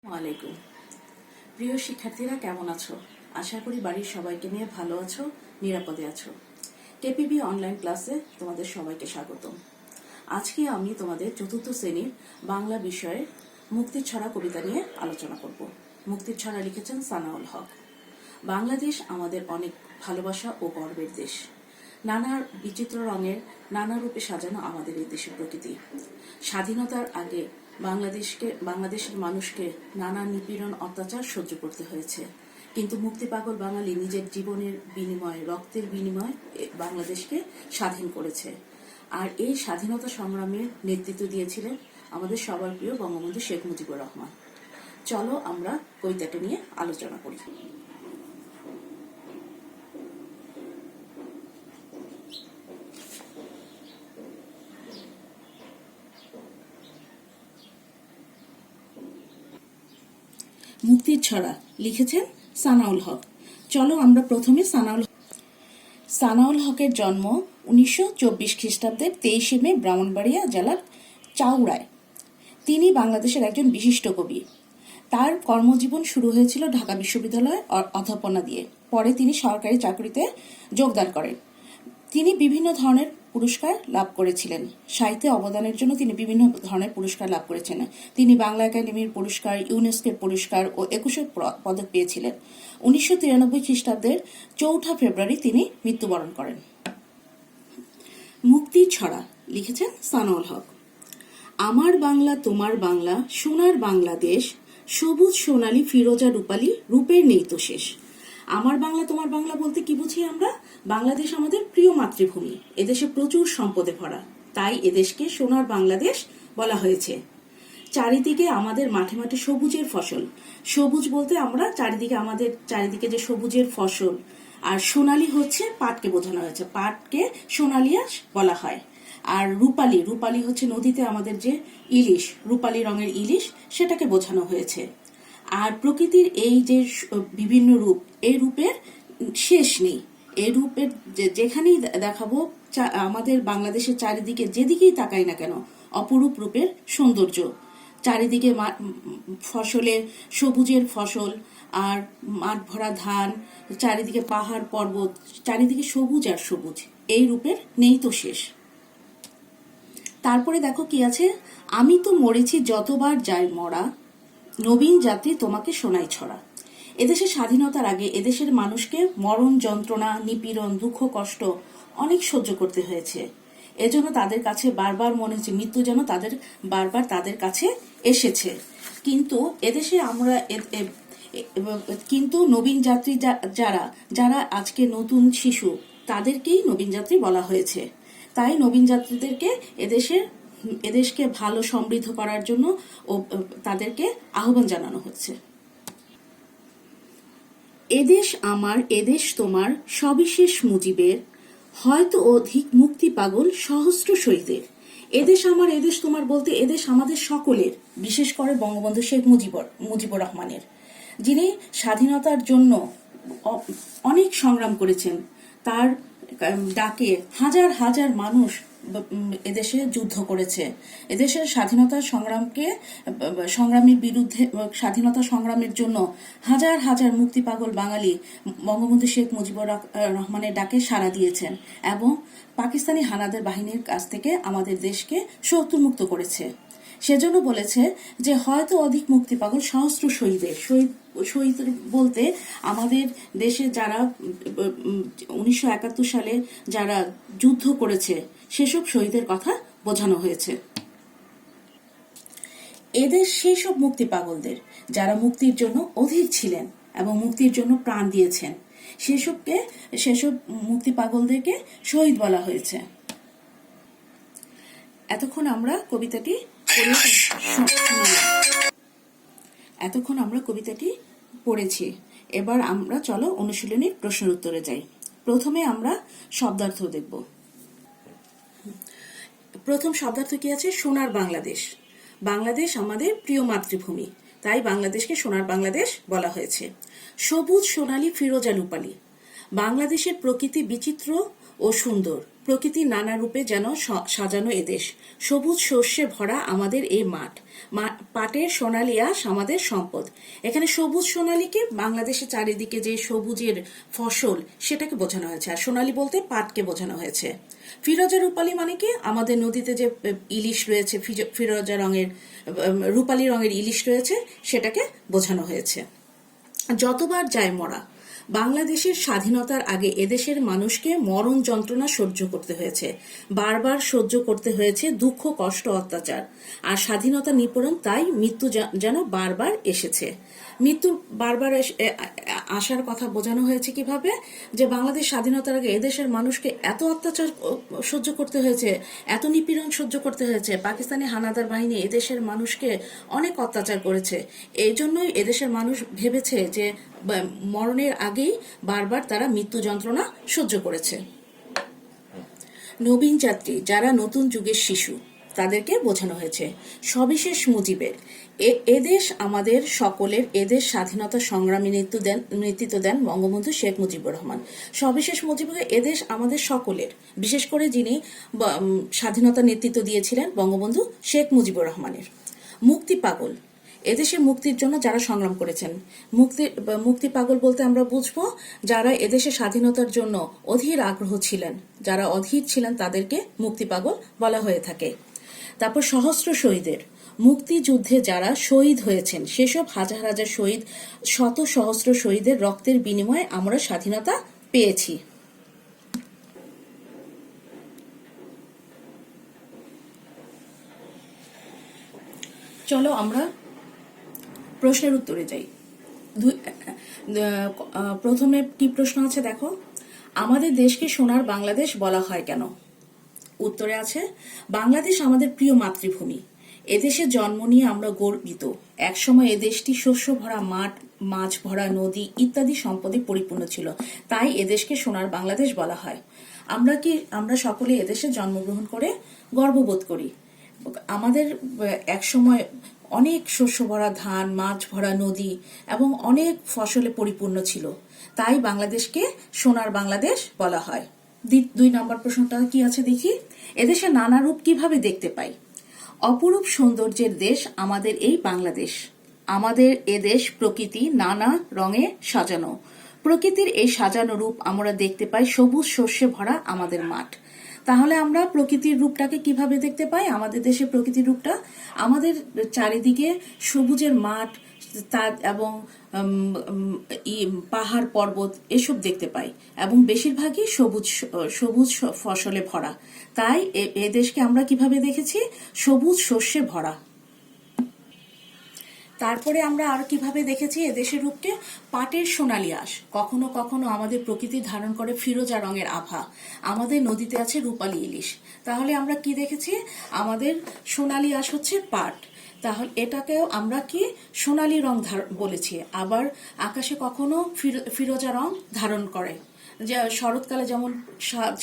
ওয়ালাইকুম। প্রিয় শিক্ষার্থীরা, কেমন আছো? আশা করি বাড়ির সবাইকে নিয়ে ভালো আছো, নিরাপদে আছো। কেপিবি অনলাইন ক্লাসে তোমাদের সবাইকে স্বাগতম। আজকে আমি তোমাদের চতুর্থ শ্রেণীর বাংলা বিষয়ে মুক্তির ছড়া কবিতা নিয়ে আলোচনা করব। মুক্তির ছড়া লিখেছেন সানাউল হক। বাংলাদেশ আমাদের অনেক ভালোবাসা ও গর্বের দেশ। নানা বিচিত্র রঙের নানা রূপে সাজানো আমাদের এই দেশের প্রকৃতি। স্বাধীনতার আগে বাংলাদেশের মানুষকে নানা নিপীড়ন অত্যাচার সহ্য করতে হয়েছে, কিন্তু মুক্তিপাগল বাঙালি নিজের জীবনের বিনিময়ে, রক্তের বিনিময়ে বাংলাদেশকে স্বাধীন করেছে। আর এই স্বাধীনতা সংগ্রামের নেতৃত্ব দিয়েছিলেন আমাদের সবার প্রিয় বঙ্গবন্ধু শেখ মুজিবুর রহমান। চলো আমরা কবিতাটা নিয়ে আলোচনা করি। মুক্তির ছড়া লিখেছেন সানাউল হক। চলো আমরা প্রথমে সানাউল হকের জন্ম 1924 খ্রিস্টাব্দের 23 মে ব্রাহ্মণবাড়িয়া জেলার চাউড়ায়। তিনি বাংলাদেশের একজন বিশিষ্ট কবি। তার কর্মজীবন শুরু হয়েছিল ঢাকা বিশ্ববিদ্যালয়ে অধ্যাপনা দিয়ে। পরে তিনি সরকারি চাকরিতে যোগদান করেন। তিনি বিভিন্ন ধরনের পুরস্কার লাভ করেছিলেন। সাহিত্যে অবদানের জন্য তিনি বিভিন্ন ধরনের পুরস্কার লাভ করেছেন। তিনি বাংলা একাডেমির পুরস্কার, ইউনেস্কোর পুরস্কার ও 21 পদক পেয়েছিলেন। 1993 খ্রিস্টাব্দের 4 ফেব্রুয়ারি তিনি মৃত্যুবরণ করেন। মুক্তির ছড়া লিখেছেন সানাউল হক। আমার বাংলা তোমার বাংলা, সোনার বাংলাদেশ, সবুজ সোনালী ফিরোজা রূপালী, রূপের নেই তো শেষ। আমার বাংলা তোমার বাংলা বলতে কি বুঝি আমরা? বাংলাদেশ আমাদের প্রিয় মাতৃভূমি। এদেশে প্রচুর সম্পদে ভরা, তাই এদেশকে সোনার বাংলাদেশ বলা হয়েছে। চারিদিকে আমাদের মাঠে মাঠে সবুজের ফসল। সবুজ বলতে আমরা চারিদিকে যে সবুজের ফসল, আর সোনালী হচ্ছে পাটকে বোঝানো হয়েছে। পাটকে সোনালিয়া বলা হয়। আর রূপালী হচ্ছে নদীতে আমাদের যে ইলিশ, রূপালী রঙের ইলিশ, সেটাকে বোঝানো হয়েছে। আর প্রকৃতির এই যে বিভিন্ন রূপ, এই রূপের শেষ নেই। এই রূপের যেখানেই দেখাবো, আমাদের বাংলাদেশের চারিদিকে যেদিকেই তাকাই না কেন, অপরূপ রূপের সৌন্দর্য। চারিদিকে ফসলে সবুজের ফসল, আর মাঠ ভরা ধান, চারিদিকে পাহাড় পর্বত, চারিদিকে সবুজ আর সবুজ। এই রূপের নেই তো শেষ। তারপরে দেখো কি আছে, আমি তো মরেছি যতবার যায় মরা, নবীন যাত্রী তোমাকে শোনাই ছড়া। এদেশের স্বাধীনতার আগে এদেশের মানুষকে মরণ যন্ত্রণা, নিপীড়ন, দুঃখ, কষ্ট অনেক সহ্য করতে হয়েছে। এজন্য তাদের কাছে বারবার মনে হচ্ছে মৃত্যু যেন বারবার তাদের কাছে এসেছে। কিন্তু এদেশে আমরা কিন্তু নবীন যাত্রী যারা আজকে নতুন শিশু, তাদেরকেই নবীন যাত্রী বলা হয়েছে। তাই নবীন যাত্রীদেরকে এদেশকে ভালো সমৃদ্ধ করার জন্য তাদেরকে আহ্বান জানানো হচ্ছে। এদেশ আমার, এদেশ তোমার, সবিশেষ মুজিবের, হয়তো অধিক মুক্তি পাগল সহস্র শহীদের। এদেশ আমার, এদেশ তোমার বলতে এদেশ আমাদের সকলের, বিশেষ করে বঙ্গবন্ধু শেখ মুজিবুর রহমানের, যিনি স্বাধীনতার জন্য অনেক সংগ্রাম করেছেন। তার ডাকে হাজার হাজার মানুষ এদেশে যুদ্ধ করেছে। এদেশের স্বাধীনতা সংগ্রামের জন্য হাজার হাজার মুক্তিপাগল বাঙালি বঙ্গবন্ধু শেখ মুজিবুর রহমানের ডাকে সাড়া দিয়েছেন এবং পাকিস্তানি হানাদার বাহিনীর কাছ থেকে আমাদের দেশকে শত্রুমুক্ত করেছে। সেজন্য বলেছে যে হয়তো অধিক মুক্তিপাগল সহস্র শহীদ বলতে আমাদের দেশে যারা 1971 সালে যারা যুদ্ধ করেছে সেসব শহীদের কথা বোঝানো হয়েছে। এদের সেই সব মুক্তিপাগলদের যারা মুক্তির জন্য অধীর ছিলেন এবং মুক্তির জন্য প্রাণ দিয়েছেন, সেসব মুক্তিপাগলদেরকে শহীদ বলা হয়েছে। এতক্ষণ আমরা কবিতাটি পড়েছি। এবার আমরা চলো অনুশীলনীর প্রশ্নের উত্তরে যাই। প্রথমে আমরা শব্দার্থ দেখব। প্রথম শব্দার্থ কি আছে? সোনার বাংলাদেশ। বাংলাদেশ আমাদের প্রিয় মাতৃভূমি, তাই বাংলাদেশকে সোনার বাংলাদেশ বলা হয়েছে। সবুজ সোনালী ফিরোজা রূপালী। বাংলাদেশের প্রকৃতি বিচিত্র ও সুন্দর, প্রকৃতির নানা রূপে যেন সাজানো এদেশ, সবুজ শস্যে ভরা আমাদের এই মাঠ, পাটের সোনালী আঁশ আমাদের সম্পদ। এখানে সবুজ সোনালীকে বাংলাদেশের চারিদিকে যে সবুজের ফসল সেটাকে বোঝানো হয়েছে, আর সোনালী বলতে পাটকে বোঝানো হয়েছে। ফিরোজা রূপালী মানে কি, আমাদের নদীতে যে ইলিশ রয়েছে, ফিরোজা রঙের রূপালী রঙের ইলিশ রয়েছে, সেটাকে বোঝানো হয়েছে। যতবার যায় মরা, বাংলাদেশের স্বাধীনতার আগে এদেশের মানুষকে মরণ যন্ত্রণা সহ্য করতে হয়েছে, বারবার সহ্য করতে হয়েছে দুঃখ, কষ্ট, অত্যাচার, আর স্বাধীনতা নিপীড়ন। তাই মৃত্যু যেন বারবার এসেছে। মৃত্যু বারবার আসার কথা বোঝানো হয়েছে কিভাবে, যে বাংলাদেশ স্বাধীনতার আগে এদেশের মানুষকে এত অত্যাচার সহ্য করতে হয়েছে, এত নিপীড়ন সহ্য করতে হয়েছে। পাকিস্তানি হানাদার বাহিনী এদেশের মানুষকে অনেক অত্যাচার করেছে। এই জন্যই এদেশের মানুষ ভেবেছে যে মরণের আগেই বারবার তারা মৃত্যু যন্ত্রণা সহ্য করেছে। নবীন যাত্রী, যারা নতুন যুগের শিশু, তাদেরকে বোঝানো হয়েছে। সবিশেষ মুজিবের, এদেশ আমাদের সকলের, এদেশ স্বাধীনতা সংগ্রামী নেতৃত্ব দেন বঙ্গবন্ধু শেখ মুজিবুর রহমান। সবিশেষ মুজিবের, এদেশ আমাদের সকলের, বিশেষ করে যিনি স্বাধীনতা নেতৃত্ব দিয়েছিলেন বঙ্গবন্ধু শেখ মুজিবুর রহমানের। মুক্তি পাগল, এদেশে মুক্তির জন্য যারা সংগ্রাম করেছেন। মুক্তি পাগল বলতে আমরা বুঝবো যারা এদেশে স্বাধীনতার জন্য অধীর আগ্রহ ছিলেন, যারা অধীর ছিলেন, তাদেরকে মুক্তি পাগল বলা হয়ে থাকে। তারপর সহস্র শহীদের, মুক্তিযুদ্ধে যারা শহীদ হয়েছেন, সেসব হাজার হাজার শহীদ, শত সহস্র শহীদের রক্তের বিনিময়ে আমরা স্বাধীনতা পেয়েছি। চলো আমরা প্রশ্নের উত্তরে যাই। প্রথমে কি প্রশ্ন আছে দেখো, আমাদের দেশকে সোনার বাংলাদেশ বলা হয় কেন? উত্তরে আছে, বাংলাদেশ আমাদের প্রিয় মাতৃভূমি, এদেশে জন্ম নিয়ে আমরা গর্বিত। একসময় এদেশটি শস্য ভরা মাঠ, মাছ ভরা নদী ইত্যাদি সম্পদে পরিপূর্ণ ছিল, তাই এদেশকে সোনার বাংলাদেশ বলা হয়। আমরা সকলে এদেশে জন্মগ্রহণ করে গর্ববোধ করি। আমাদের একসময় অনেক শস্য ভরা ধান, মাছ ভরা নদী এবং অনেক ফসলে পরিপূর্ণ ছিল, তাই বাংলাদেশকে সোনার বাংলাদেশ বলা হয়। 2 নম্বর প্রশ্নটা কি আছে দেখি, এদেশে নানা রূপ কিভাবে দেখতে পাই? অপরূপ সৌন্দর্যের দেশ আমাদের এই বাংলাদেশ, আমাদের এদেশ প্রকৃতি নানা রঙে সাজানো। প্রকৃতির এই সাজানো রূপ আমরা দেখতে পাই সবুজ শস্যে ভরা আমাদের মাঠ। তাহলে আমরা প্রকৃতির রূপটাকে কিভাবে দেখতে পাই? আমাদের দেশে প্রকৃতির রূপটা আমাদের চারিদিকে সবুজের মাঠ এবং পাহাড় পর্বত এসব দেখতে পাই, এবং বেশিরভাগই সবুজ ফসলে ভরা। তাই এদেশকে আমরা কিভাবে দেখেছি? সবুজ শস্যে ভরা। তারপরে আমরা আর কিভাবে দেখেছি এদেশের রূপকে? পাটের সোনালী আঁশ। কখনো কখনো আমাদের প্রকৃতি ধারণ করে ফিরোজা রঙের আভা, আমাদের নদীতে আছে রূপালী ইলিশ। তাহলে আমরা কি দেখেছি? আমাদের সোনালী আঁশ হচ্ছে পাট, তাহলে এটাকেও আমরা কি সোনালী রং বলেছি। আবার আকাশে কখনো ফিরোজা রং ধারণ করে, যে শরৎকালে যেমন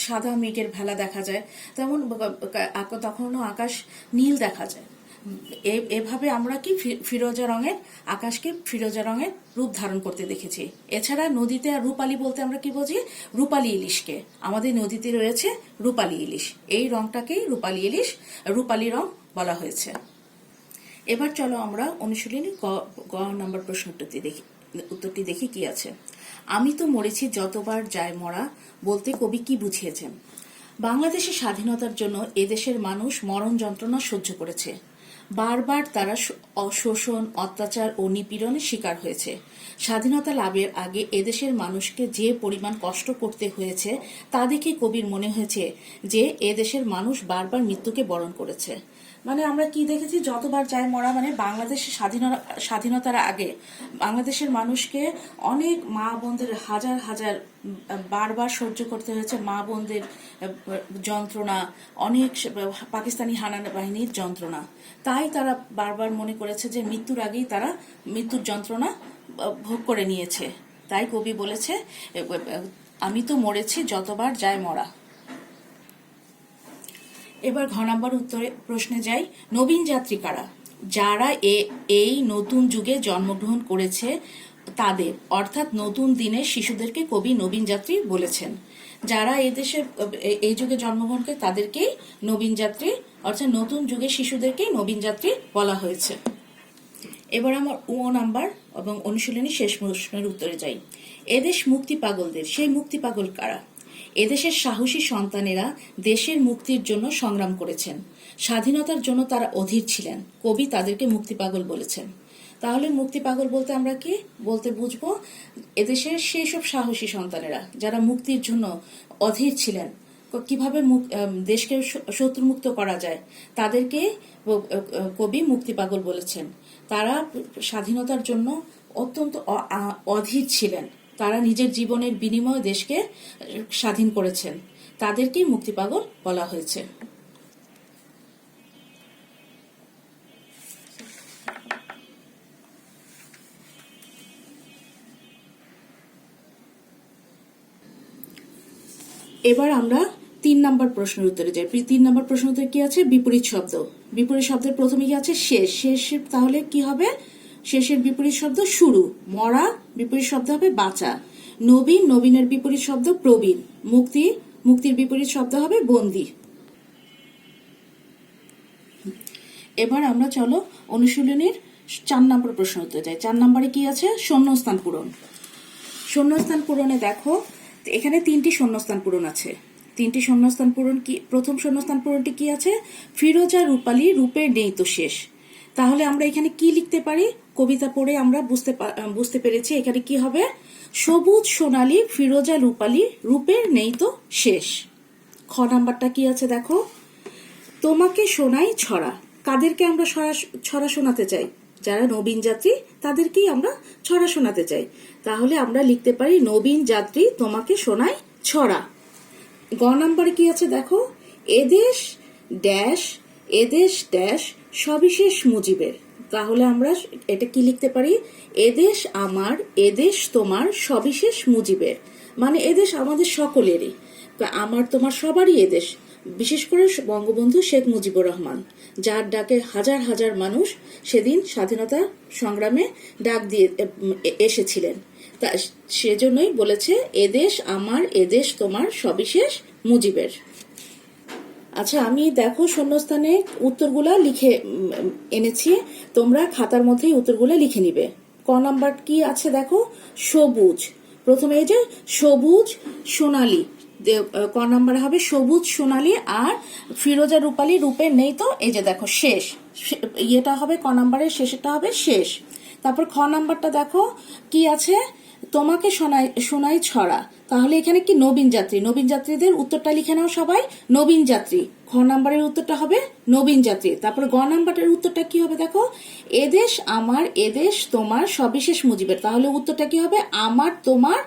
সাদা মেঘের ভেলা দেখা যায়, তেমন তখনও আকাশ নীল দেখা যায়। এভাবে আমরা কি ফিরোজা রঙের আকাশকে ফিরোজা রঙের রূপ ধারণ করতে দেখেছি। এছাড়া নদীতে রূপালী বলতে আমরা কি বুঝি? রূপালী ইলিশকে। আমাদের নদীতে রয়েছে রূপালী ইলিশ, এই রংটাকেই রূপালী ইলিশ, রূপালী রং বলা হয়েছে। এবার চলো আমরা অনুশীলনী গ নম্বর উত্তরটি দেখি কি আছে। আমি তো মরেছি যতবার যায় মরা বলতে কবি কি বুঝিয়েছেন? বাংলাদেশের স্বাধীনতার জন্য এদেশের মানুষ মরণ যন্ত্রণা সহ্য করেছে, বারবার তারা শোষণ, অত্যাচার ও নিপীড়নের শিকার হয়েছে। স্বাধীনতা লাভের আগে এদেশের মানুষকে যে পরিমাণ কষ্ট করতে হয়েছে তা দেখে কবির মনে হয়েছে যে এদেশের মানুষ বারবার মৃত্যুকে বরণ করেছে। মানে আমরা কি দেখেছি? যতবার যায় মরা মানে বাংলাদেশের স্বাধীনতার আগে বাংলাদেশের মানুষকে অনেক মা বোনদের হাজার হাজার বারবার সহ্য করতে হয়েছে, মা বোনদের যন্ত্রণা, অনেক পাকিস্তানি হানাদার বাহিনীর যন্ত্রণা। তাই তারা বারবার মনে করেছে যে মৃত্যুর আগেই তারা মৃত্যুর যন্ত্রণা ভোগ করে নিয়েছে। তাই কবি বলেছে, আমি তো মরেছি যতবার যায় মরা। এবার ঘ নম্বর প্রশ্নে যাই। নবীন যাত্রী কারা? যারা এই নতুন যুগে জন্মগ্রহণ করেছে তাদের, অর্থাৎ নতুন দিনের শিশুদেরকে কবি নবীন যাত্রী বলেছেন। যারা এই দেশে এই যুগে জন্মগ্রহণ করে তাদেরকেই নবীন যাত্রী, অর্থাৎ নতুন যুগের শিশুদেরকেই নবীন যাত্রী বলা হয়েছে। এবার আমার নাম্বার এবং অনুশীলনী শেষ প্রশ্নের উত্তরে যাই। এদেশ মুক্তি পাগলদের, সেই মুক্তি পাগল কারা? এদেশের সাহসী সন্তানেরা দেশের মুক্তির জন্য সংগ্রাম করেছেন, স্বাধীনতার জন্য তারা অধীর ছিলেন, কবি তাদেরকে মুক্তি পাগল বলেছেন। তাহলে মুক্তি পাগল বলতে আমরা কি বলতে বুঝবো? এদেশের সেই সব সাহসী সন্তানেরা যারা মুক্তির জন্য অধীর ছিলেন, কিভাবে দেশকে শত্রুমুক্ত করা যায় তাদেরকে কবি মুক্তি পাগল বলেছেন। তারা স্বাধীনতার জন্য অত্যন্ত অধীর ছিলেন, তারা নিজের জীবনের বিনিময়ে দেশকে স্বাধীন করেছেন, তাদেরকেই মুক্তি পাগল বলা হয়েছে। এবার আমরা 3 নম্বর প্রশ্নের উত্তরে যাই। 3 নম্বর প্রশ্ন উত্তরে কি আছে? বিপরীত শব্দ। বিপরীত শব্দের প্রথমে কি আছে? শেষ। শেষ তাহলে কি হবে? শেষের বিপরীত শব্দ শুরু। মরা বিপরীত শব্দ হবে বাঁচা। নবীন, নবীনের বিপরীত শব্দ প্রবীণ। মুক্তি, মুক্তির বিপরীত শব্দ হবে বন্দী। এবার আমরা চলো অনুশীলনীর 4 নম্বর প্রশ্ন উত্তরে যাই। 4 নম্বরে কি আছে? শূন্যস্থান পূরণ। শূন্যস্থান পূরণে দেখো এখানে 3টি শূন্যস্থান পূরণ আছে। 3টি শূন্যস্থান পূরণ কি? প্রথম শূন্যস্থান পূরণটি কি আছে? ফিরোজা রূপালী রূপের নেই তো শেষ। তাহলে আমরা এখানে কি লিখতে পারি? কবিতা পড়ে আমরা বুঝতে পেরেছি এখানে কি হবে? সবুজ সোনালী ফিরোজা রূপালী রূপের নেই তো শেষ। খ নাম্বারটা কি আছে দেখো? তোমাকে শোনাই ছড়া। কাদেরকে আমরা ছড়া শোনাতে চাই? যারা নবীন যাত্রী তাদেরকেই আমরা ছড়া শোনাতে চাই। তাহলে আমরা লিখতে পারি নবীন যাত্রী তোমাকে শোনাই ছড়া। গ নাম্বারে কি আছে দেখো? এদেশ ড্যাশ, এদেশ ড্যাশ সবিশেষ মুজিবের। তাহলে আমরা এটা কি লিখতে পারি? এদেশ আমার, এদেশ তোমার সবিশেষ মুজিবের। মানে এদেশ আমাদের সকলেরই, আমার তোমার সবারই এদেশ। বিশেষ করে বঙ্গবন্ধু শেখ মুজিবুর রহমান, যার ডাকে হাজার হাজার মানুষ সেদিন স্বাধীনতা সংগ্রামে ডাক দিয়ে এসেছিলেন। তা সেজন্যই বলেছে এদেশ আমার, এদেশ তোমার সবিশেষ মুজিবের। আচ্ছা, আমি দেখো শূন্যস্থানে উত্তরগুলা লিখে এনেছি, তোমরা খাতার মধ্যেই উত্তরগুলা লিখে নিবে। ক নাম্বার কি আছে দেখো? সবুজ। প্রথমে এই যে সবুজ সোনালী, ক নাম্বার হবে সবুজ সোনালী, আর ফিরোজা রূপালী রূপের নেই তো এই যে দেখো শেষ। ইয়েটা হবে ক নাম্বারের শেষেরটা হবে শেষ। তারপর খ নাম্বারটা দেখো কি আছে? তোমাকে শোনাই ছড়া। তাহলে এখানে কি নবীন যাত্রী, নবীন যাত্রীদের উত্তরটা লিখে নাও সবাই। নবীন যাত্রী, খ নাম্বারের উত্তরটা হবে নবীন যাত্রী। তারপর গ নাম্বারের উত্তরটা কি হবে দেখো? এদেশ আমার, এদেশ তোমার সবিশেষ মুজিবের। তাহলে উত্তরটা কি হবে? আমার, তোমার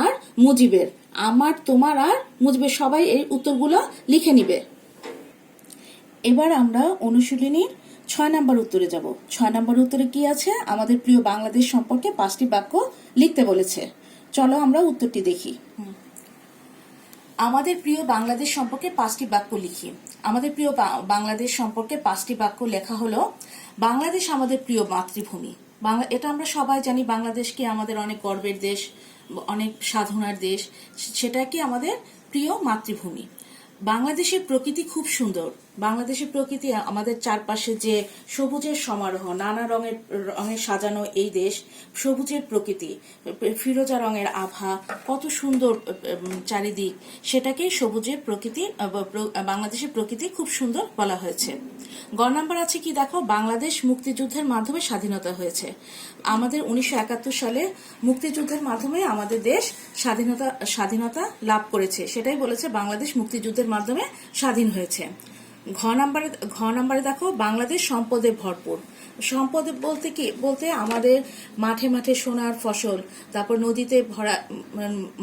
আর মুজিবের। আমার, তোমার আর মুজিবের। সবাই এই উত্তরগুলো লিখে নিবে। এবার আমরা অনুশীলনীর 6 নম্বর উত্তরে যাব। 6 নম্বর উত্তরে কি আছে? আমাদের প্রিয় বাংলাদেশ সম্পর্কে 5টি বাক্য লিখতে বলেছে। চলো আমরা উত্তরটি দেখি। আমাদের প্রিয় বাংলাদেশ সম্পর্কে 5টি বাক্য লিখি। আমাদের প্রিয় বাংলাদেশ সম্পর্কে 5টি বাক্য লেখা হলো, বাংলাদেশ আমাদের প্রিয় মাতৃভূমি। এটা আমরা সবাই জানি, বাংলাদেশকে আমাদের অনেক গর্বের দেশ, অনেক সাধনার দেশ, সেটা কি আমাদের প্রিয় মাতৃভূমি। বাংলাদেশের প্রকৃতি খুব সুন্দর। বাংলাদেশের প্রকৃতি, আমাদের চারপাশে যে সবুজের সমারোহ, নানা রঙের সাজানো এই দেশ, সবুজের প্রকৃতি, ফিরোজা রঙের আভা, কত সুন্দর চারিদিক, সেটাকে সবুজের প্রকৃতি, বাংলাদেশের প্রকৃতি খুব সুন্দর বলা হয়েছে। গ নাম্বার আছে কি দেখো? বাংলাদেশ মুক্তিযুদ্ধের মাধ্যমে স্বাধীনতা হয়েছে। আমাদের 1971 সালে মুক্তিযুদ্ধের মাধ্যমে আমাদের দেশ স্বাধীনতা লাভ করেছে, সেটাই বলেছে বাংলাদেশ মুক্তিযুদ্ধের মাধ্যমে স্বাধীন হয়েছে। ঘ নাম্বারে দেখো, বাংলাদেশ সম্পদে ভরপুর। সম্পদ বলতে আমাদের মাঠে মাঠে সোনার ফসল, তারপর নদীতে ভরা,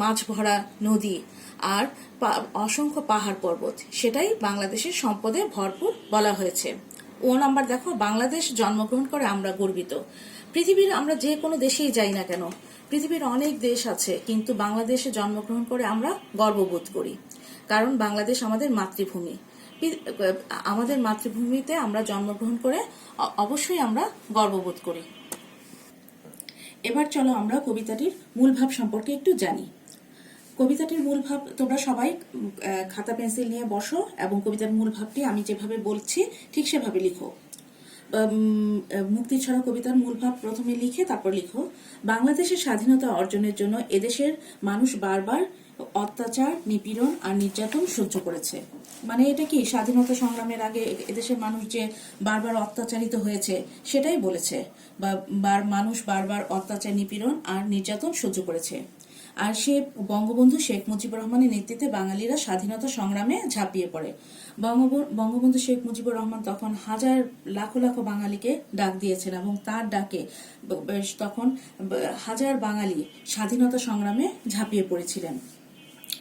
মাছ ভরা নদী, আর অসংখ্য পাহাড় পর্বত, সেটাই বাংলাদেশের সম্পদে ভরপুর বলা হয়েছে। ও নাম্বার দেখো, বাংলাদেশ জন্মগ্রহণ করে আমরা গর্বিত। পৃথিবীর আমরা যে কোনো দেশেই যাই না কেন, পৃথিবীর অনেক দেশ আছে, কিন্তু বাংলাদেশে জন্মগ্রহণ করে আমরা গর্ববোধ করি, কারণ বাংলাদেশ আমাদের মাতৃভূমি। আমাদের মাতৃভূমিতে আমরা জন্মগ্রহণ করে অবশ্যই আমরা গর্ববোধ করি। এবার চলো আমরা কবিতাটির মূল ভাব সম্পর্কে একটু জানি। কবিতাটির মূল ভাব তোমরা সবাই খাতা পেন্সিল নিয়ে বসো এবং কবিতার মূল ভাবটি আমি যেভাবে বলছি ঠিক সেভাবে লিখো। মুক্তির ছড়া কবিতার মূল ভাব প্রথমে লিখে তারপর লিখো। বাংলাদেশের স্বাধীনতা অর্জনের জন্য এদেশের মানুষ বারবার অত্যাচার, নিপীড়ন আর নির্যাতন সহ্য করেছে। মানে এটা কি, স্বাধীনতা সংগ্রামের আগে এদেশের মানুষ যে বারবার অত্যাচারিত হয়েছে সেটাই বলেছে, বা মানুষ বারবার অত্যাচার, নিপীড়ন আর নির্যাতন সহ্য করেছে। আর সে বঙ্গবন্ধু শেখ মুজিবুর রহমানের নেতৃত্বে বাঙালিরা স্বাধীনতা সংগ্রামে ঝাঁপিয়ে পড়ে। বঙ্গবন্ধু শেখ মুজিবুর রহমান তখন লাখো লাখো বাঙালিকে ডাক দিয়েছেন এবং তার ডাকে তখন হাজার বাঙালি স্বাধীনতা সংগ্রামে ঝাঁপিয়ে পড়েছিলেন।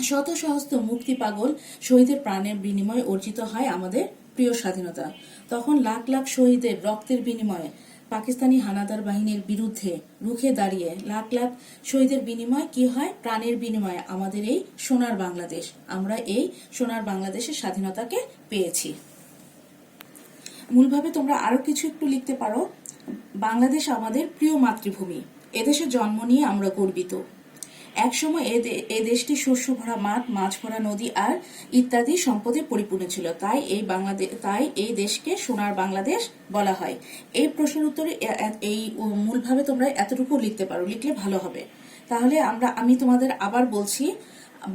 শত সহস্র মুক্তি পাগল শহীদের প্রাণের বিনিময়ে অর্জিত হয় আমাদের প্রিয় স্বাধীনতা। তখন লাখ লাখ শহীদের রক্তের বিনিময়ে পাকিস্তানি হানাদার বাহিনীর বিরুদ্ধে রুখে দাঁড়িয়ে লাখ লাখ শহীদের বিনিময়ে কি হয়? প্রাণের বিনিময়ে আমাদের এই সোনার বাংলাদেশ, আমরা এই সোনার বাংলাদেশের স্বাধীনতাকে পেয়েছি। মূলভাবে তোমরা আরো কিছু একটু লিখতে পারো। বাংলাদেশ আমাদের প্রিয় মাতৃভূমি, এদেশে জন্ম নিয়ে আমরা গর্বিত। একসময় এ দেশটি শস্য ভরা মাঠ, মাছ ভরা নদী আর ইত্যাদি সম্পদে পরিপূর্ণ ছিল। তাই এই দেশকে সোনার বাংলাদেশ বলা হয়। এই প্রশ্নের উত্তরে এই মূলভাবে তোমরা এতটুকু লিখতে পারো, লিখলে ভালো হবে। তাহলে আমি তোমাদের আবার বলছি,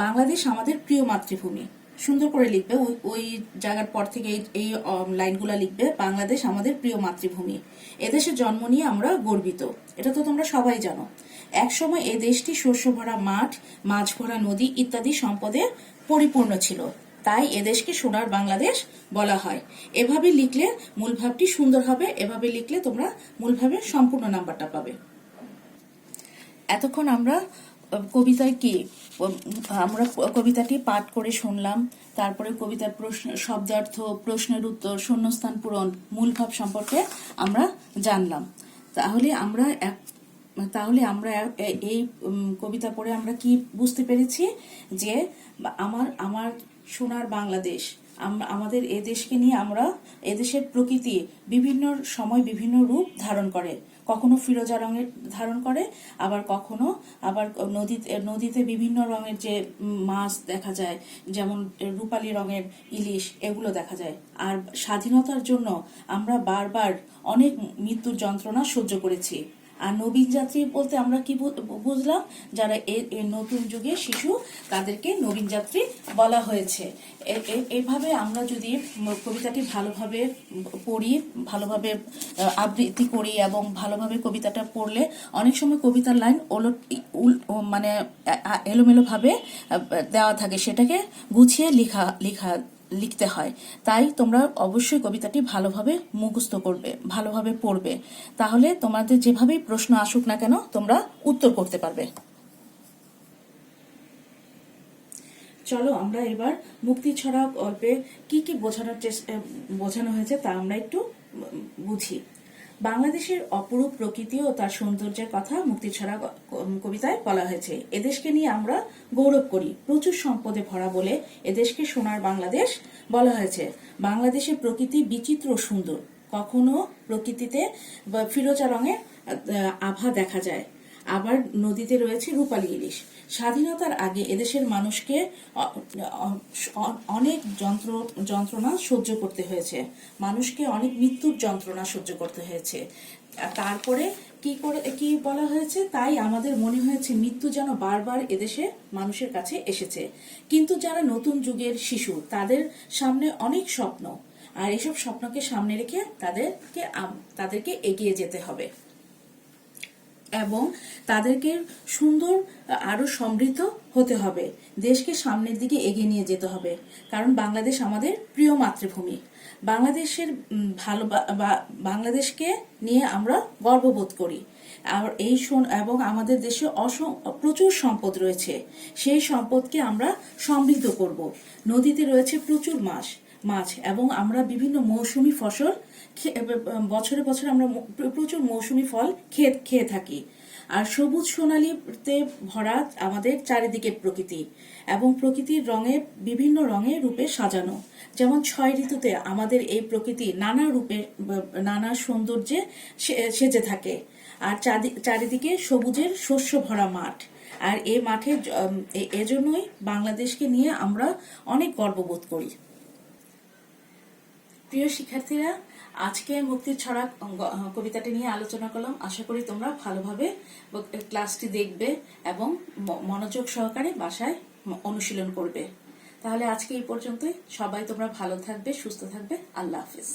বাংলাদেশ আমাদের প্রিয় মাতৃভূমি। সুন্দর করে লিখবে, ওই জায়গার পর থেকে এই লাইনগুলা লিখবে। বাংলাদেশ আমাদের প্রিয় মাতৃভূমি, এদেশে জন্ম নিয়ে আমরা গর্বিত। এটা তো তোমরা সবাই জানো। একসময় এই দেশটি শস্য ভরা মাঠ, মাছ ভরা নদী ইত্যাদি সম্পদে পরিপূর্ণ ছিল। তাই এদেশকে সোনার বাংলাদেশ বলা হয়। এভাবে লিখলে মূল ভাবটি সুন্দর হবে। এভাবে লিখলে তোমরা মূলভাবে সম্পূর্ণ নাম্বারটা পাবে। এতক্ষণ আমরা কবিতাটি পাঠ করে শুনলাম। তারপরে কবিতার শব্দার্থ, প্রশ্নের উত্তর, শূন্যস্থান পূরণ, মূল ভাব সম্পর্কে আমরা জানলাম। তাহলে আমরা এই কবিতা পড়ে আমরা কি বুঝতে পেরেছি? যে আমার সোনার বাংলাদেশ, আমাদের এ দেশকে নিয়ে এদেশের প্রকৃতি বিভিন্ন সময় বিভিন্ন রূপ ধারণ করে। কখনো ফিরোজা রঙের ধারণ করে, আবার নদীতে বিভিন্ন রঙের যে মাছ দেখা যায়, যেমন রূপালী রঙের ইলিশ, এগুলো দেখা যায়। আর স্বাধীনতার জন্য আমরা বারবার অনেক মৃত্যুর যন্ত্রণা সহ্য করেছি। আর নবীন যাত্রী বলতে আমরা কি বুঝলাম? যারা এই নতুন যুগের শিশু, তাদেরকে নবীন যাত্রী বলা হয়েছে। এইভাবে আমরা যদি কবিতাটি ভালোভাবে পড়ি, ভালোভাবে আবৃত্তি করি এবং ভালোভাবে কবিতাটা পড়লে অনেক সময় কবিতার লাইন মানে এলোমেলো ভাবে দেওয়া থাকে, সেটাকে গুছিয়ে লিখতে হয়। তাই তোমরা অবশ্যই কবিতাটি ভালোভাবে মুখস্থ করবে, ভালোভাবে পড়বে। তাহলে তোমাদের যেভাবেই প্রশ্ন আসুক না কেন তোমরা উত্তর করতে পারবে। চলো আমরা এবার মুক্তির ছড়া গল্পে কি কি বোঝানো হয়েছে তা আমরা একটু বুঝি। বাংলাদেশের অপরূপ প্রকৃতি ও তার সৌন্দর্যের কথা মুক্তির ছড়া কবিতায় বলা হয়েছে। এদেশকে নিয়ে আমরা গৌরব করি, প্রচুর সম্পদে ভরা বলে এদেশকে সোনার বাংলাদেশ বলা হয়েছে। বাংলাদেশের প্রকৃতি বিচিত্র সুন্দর, কখনো প্রকৃতিতে ফিরোজা রঙের আভা দেখা যায়, আবার নদীতে রয়েছে রূপালী ইলিশ। স্বাধীনতার আগে এদেশের মানুষকে অনেক যন্ত্রণা সহ্য করতে হয়েছে, মানুষকে অনেক মৃত্যুর যন্ত্রণা সহ্য করতে হয়েছে। তারপরে কি বলা হয়েছে? তাই আমাদের মনে হয়েছে মৃত্যু যেন বারবার এদেশে মানুষের কাছে এসেছে। কিন্তু যারা নতুন যুগের শিশু, তাদের সামনে অনেক স্বপ্ন, আর এসব স্বপ্নকে সামনে রেখে তাদেরকে এগিয়ে যেতে হবে এবং তাদেরকে সুন্দর আরো সমৃদ্ধ হতে হবে। দেশকে সামনের দিকে এগিয়ে নিয়ে যেতে হবে, কারণ বাংলাদেশ আমাদের প্রিয় মাতৃভূমি। বাংলাদেশকে নিয়ে আমরা গর্ববোধ করি। আর এবং আমাদের দেশে প্রচুর সম্পদ রয়েছে, সেই সম্পদকে আমরা সমৃদ্ধ করব। নদীতে রয়েছে প্রচুর মাছ এবং আমরা বিভিন্ন মৌসুমী ফসল, বছরে আমরা প্রচুর মৌসুমী ফল খেয়ে থাকি। আর সবুজ সোনালীতে ভরা আমাদের চারিদিকের প্রকৃতি, এবং প্রকৃতির বিভিন্ন রঙে রূপে সাজানো। যেমন 6 ঋতুতে আমাদের এই প্রকৃতি নানা রূপে, নানা সৌন্দর্যে সেজে থাকে। আর চারিদিকে সবুজের শস্য ভরা মাঠ। আর এই মাঠে এজন্যই বাংলাদেশকে নিয়ে আমরা অনেক গর্ববোধ করি। প্রিয় শিক্ষার্থীরা, আজকে মুক্তির ছড়া কবিতাটি নিয়ে আলোচনা করলাম। আশা করি তোমরা ভালোভাবে ক্লাসটি দেখবে এবং মনোযোগ সহকারে বাসায় অনুশীলন করবে। তাহলে আজকে এই পর্যন্তই। সবাই তোমরা ভালো থাকবে, সুস্থ থাকবে। আল্লাহ হাফিজ।